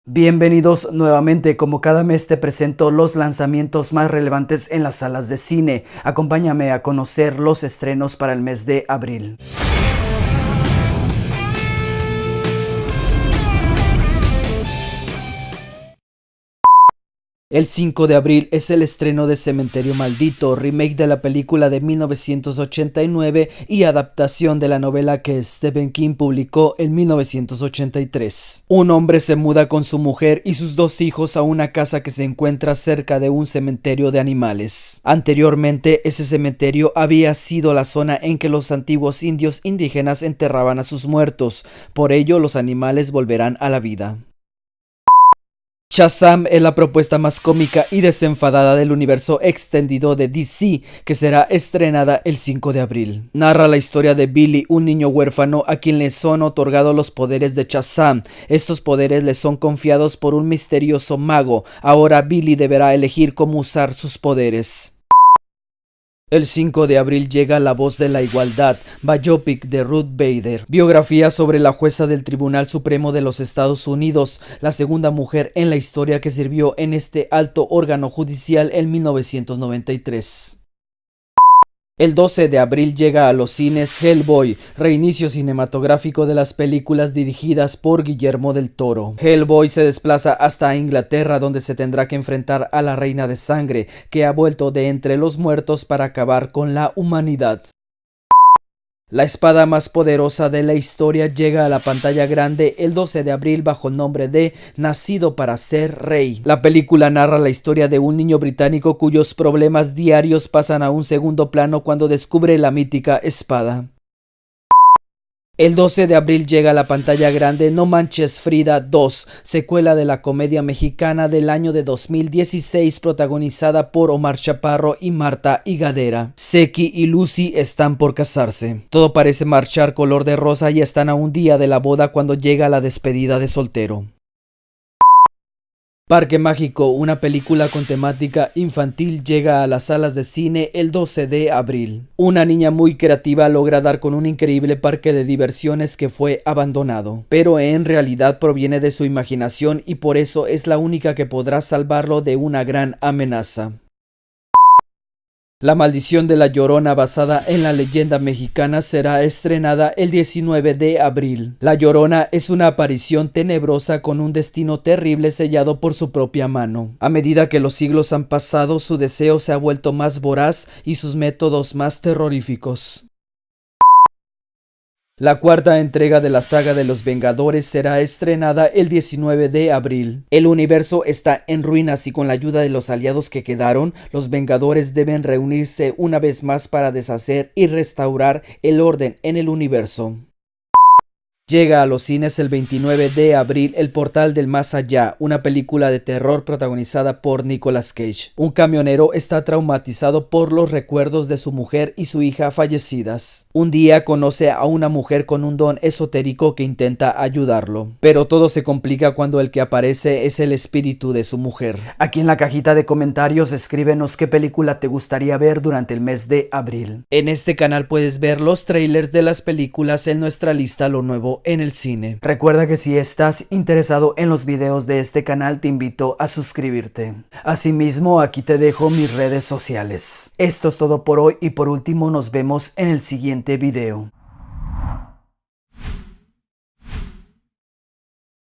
Bienvenidos nuevamente, como cada mes te presento los lanzamientos más relevantes en las salas de cine. Acompáñame a conocer los estrenos para el mes de abril. El 5 de abril es el estreno de Cementerio Maldito, remake de la película de 1989 y adaptación de la novela que Stephen King publicó en 1983. Un hombre se muda con su mujer y sus dos hijos a una casa que se encuentra cerca de un cementerio de animales. Anteriormente, ese cementerio había sido la zona en que los antiguos indios indígenas enterraban a sus muertos, por ello los animales volverán a la vida. Shazam es la propuesta más cómica y desenfadada del universo extendido de DC, que será estrenada el 5 de abril. Narra la historia de Billy, un niño huérfano a quien le son otorgados los poderes de Shazam. Estos poderes le son confiados por un misterioso mago. Ahora Billy deberá elegir cómo usar sus poderes. El 5 de abril llega La Voz de la Igualdad, biopic de Ruth Bader, biografía sobre la jueza del Tribunal Supremo de los Estados Unidos, la segunda mujer en la historia que sirvió en este alto órgano judicial en 1993. El 12 de abril llega a los cines Hellboy, reinicio cinematográfico de las películas dirigidas por Guillermo del Toro. Hellboy se desplaza hasta Inglaterra, donde se tendrá que enfrentar a la Reina de Sangre, que ha vuelto de entre los muertos para acabar con la humanidad. La espada más poderosa de la historia llega a la pantalla grande el 12 de abril bajo el nombre de Nacido para ser rey. La película narra la historia de un niño británico cuyos problemas diarios pasan a un segundo plano cuando descubre la mítica espada. El 12 de abril llega a la pantalla grande No Manches Frida 2, secuela de la comedia mexicana del año de 2016 protagonizada por Omar Chaparro y Marta Higadera. Seki y Lucy están por casarse. Todo parece marchar color de rosa y están a un día de la boda cuando llega la despedida de soltero. Parque Mágico, una película con temática infantil, llega a las salas de cine el 12 de abril. Una niña muy creativa logra dar con un increíble parque de diversiones que fue abandonado, pero en realidad proviene de su imaginación y por eso es la única que podrá salvarlo de una gran amenaza. La Maldición de la Llorona, basada en la leyenda mexicana, será estrenada el 19 de abril. La Llorona es una aparición tenebrosa con un destino terrible sellado por su propia mano. A medida que los siglos han pasado, su deseo se ha vuelto más voraz y sus métodos más terroríficos. La cuarta entrega de la saga de los Vengadores será estrenada el 19 de abril. El universo está en ruinas y con la ayuda de los aliados que quedaron, los Vengadores deben reunirse una vez más para deshacer y restaurar el orden en el universo. Llega a los cines el 29 de abril El Portal del Más Allá, una película de terror protagonizada por Nicolas Cage. Un camionero está traumatizado por los recuerdos de su mujer y su hija fallecidas. Un día conoce a una mujer con un don esotérico que intenta ayudarlo, pero todo se complica cuando el que aparece es el espíritu de su mujer. Aquí en la cajita de comentarios escríbenos qué película te gustaría ver durante el mes de abril. En este canal puedes ver los trailers de las películas en nuestra lista Lo Nuevo en el Cine. Recuerda que si estás interesado en los videos de este canal te invito a suscribirte. Asimismo, aquí te dejo mis redes sociales. Esto es todo por hoy y por último nos vemos en el siguiente video.